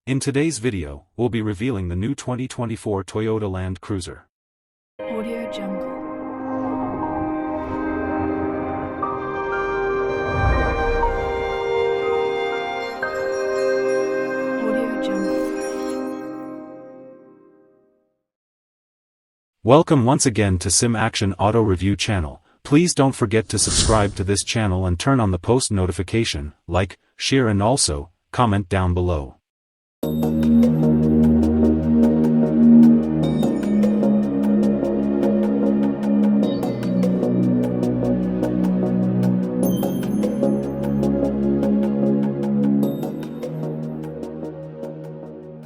In today's video, we'll be revealing the new 2024 Toyota Land Cruiser. Audio Jungle. Audio Jungle. Welcome once again to Sim Action Auto Review channel. Please don't forget to subscribe to this channel and turn on the post notification, like, share and also, comment down below. The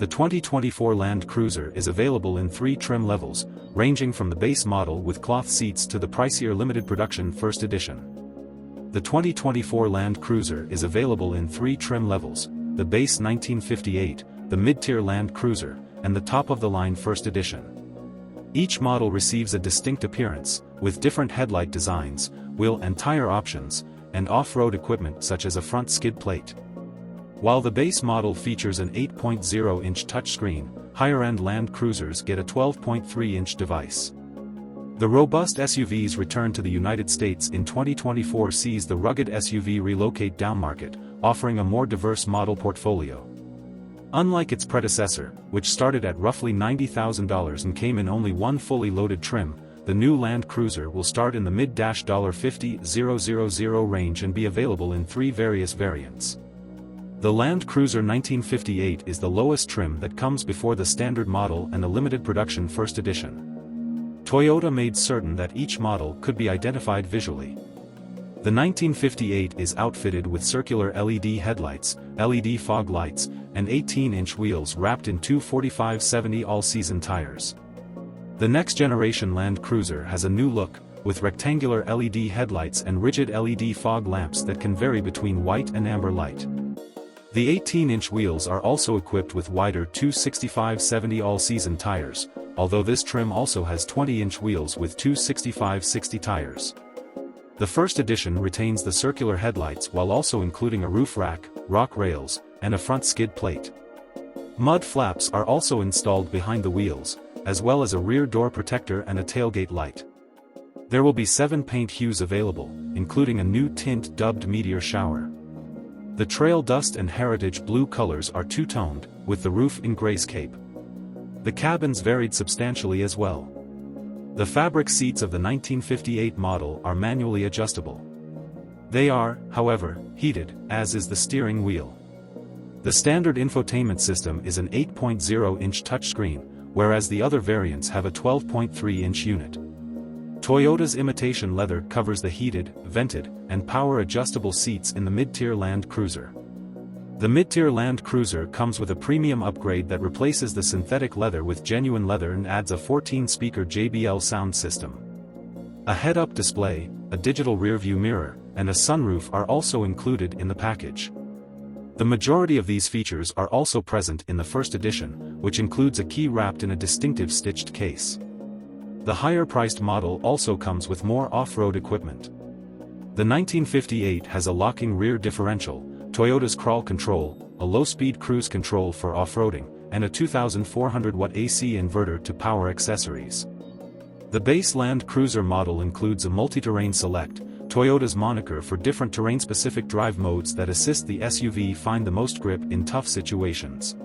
2024 Land Cruiser is available in 3 trim levels, ranging from the base model with cloth seats to the pricier limited production first edition. The 2024 Land Cruiser is available in 3 trim levels: the base 1958, the mid-tier Land Cruiser, and the top-of-the-line first edition. Each model receives a distinct appearance, with different headlight designs, wheel and tire options, and off-road equipment such as a front skid plate. While the base model features an 8.0-inch touchscreen, higher-end Land Cruisers get a 12.3-inch device. The robust SUV's return to the United States in 2024 sees the rugged SUV relocate downmarket, offering a more diverse model portfolio. Unlike its predecessor, which started at roughly $90,000 and came in only one fully loaded trim, the new Land Cruiser will start in the mid-$50,000 range and be available in 3 various variants. The Land Cruiser 1958 is the lowest trim that comes before the standard model and the limited production first edition. Toyota made certain that each model could be identified visually. The 1958 is outfitted with circular LED headlights, LED fog lights, and 18-inch wheels wrapped in 2 45/70 all-season tires. The next-generation Land Cruiser has a new look, with rectangular LED headlights and rigid LED fog lamps that can vary between white and amber light. The 18-inch wheels are also equipped with wider 2 65/70 all-season tires, although this trim also has 20-inch wheels with 2 65/60 tires. The first edition retains the circular headlights while also including a roof rack, rock rails, and a front skid plate. Mud flaps are also installed behind the wheels, as well as a rear door protector and a tailgate light. There will be 7 paint hues available, including a new tint dubbed Meteor Shower. The Trail Dust and Heritage Blue colors are two-toned, with the roof in grayscape. The cabins varied substantially as well. The fabric seats of the 1958 model are manually adjustable. They are, however, heated, as is the steering wheel. The standard infotainment system is an 8.0-inch touchscreen, whereas the other variants have a 12.3-inch unit. Toyota's imitation leather covers the heated, vented, and power-adjustable seats in the mid-tier Land Cruiser. The mid-tier Land Cruiser comes with a premium upgrade that replaces the synthetic leather with genuine leather and adds a 14-speaker JBL sound system. A head-up display, a digital rear-view mirror, and a sunroof are also included in the package. The majority of these features are also present in the first edition, which includes a key wrapped in a distinctive stitched case. The higher-priced model also comes with more off-road equipment. The 1958 has a locking rear differential, Toyota's crawl control, a low-speed cruise control for off-roading, and a 2,400-watt AC inverter to power accessories. The base Land Cruiser model includes a multi-terrain select, Toyota's moniker for different terrain-specific drive modes that assist the SUV find the most grip in tough situations.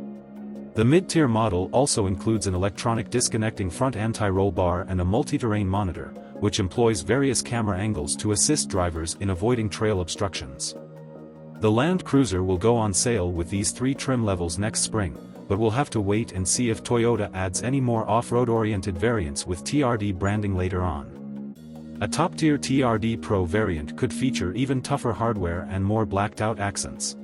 The mid-tier model also includes an electronic disconnecting front anti-roll bar and a multi-terrain monitor, which employs various camera angles to assist drivers in avoiding trail obstructions. The Land Cruiser will go on sale with these 3 trim levels next spring, but we'll have to wait and see if Toyota adds any more off-road oriented variants with TRD branding later on. A top-tier TRD Pro variant could feature even tougher hardware and more blacked-out accents.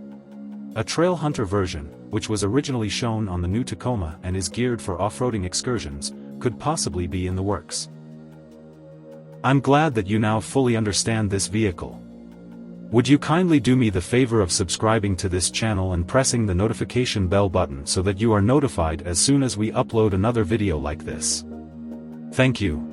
A Trail Hunter version, which was originally shown on the new Tacoma and is geared for off-roading excursions, could possibly be in the works. I'm glad that you now fully understand this vehicle. Would you kindly do me the favor of subscribing to this channel and pressing the notification bell button so that you are notified as soon as we upload another video like this? Thank you.